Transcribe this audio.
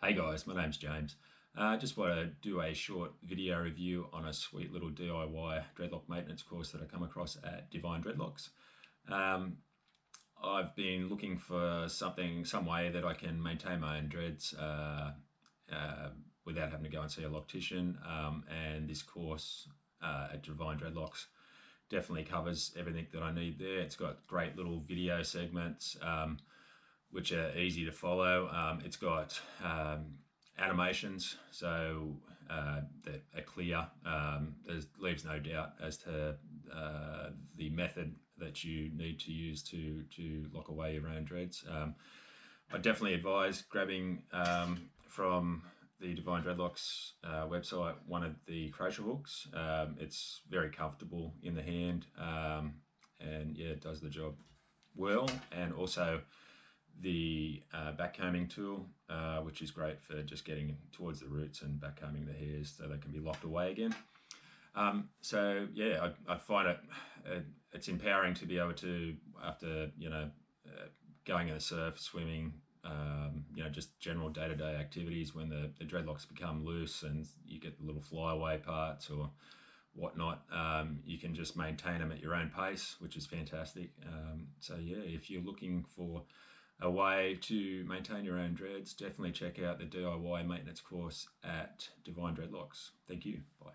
Hey guys, my name's James. Just want to do a short video review on a sweet little DIY dreadlock maintenance course that I come across at Divine Dreadlocks. I've been looking for some way that I can maintain my own dreads without having to go and see a loctician, and this course at Divine Dreadlocks definitely covers everything that I need there. It's got great little video segments which are easy to follow. It's got animations, so that are clear. Leaves no doubt as to the method that you need to use to lock away your own dreads. I definitely advise grabbing from the Divine Dreadlocks website one of the crochet hooks. It's very comfortable in the hand, and yeah, it does the job well. And also the backcombing tool, which is great for just getting towards the roots and backcombing the hairs so they can be locked away again. So yeah, I find it's empowering to be able to, after going in the surf, swimming, just general day-to-day activities, when the dreadlocks become loose and you get the little flyaway parts or whatnot, you can just maintain them at your own pace, which is fantastic. So yeah, if you're looking for a way to maintain your own dreads, definitely check out the DIY maintenance course at Divine Dreadlocks. Thank you. Bye.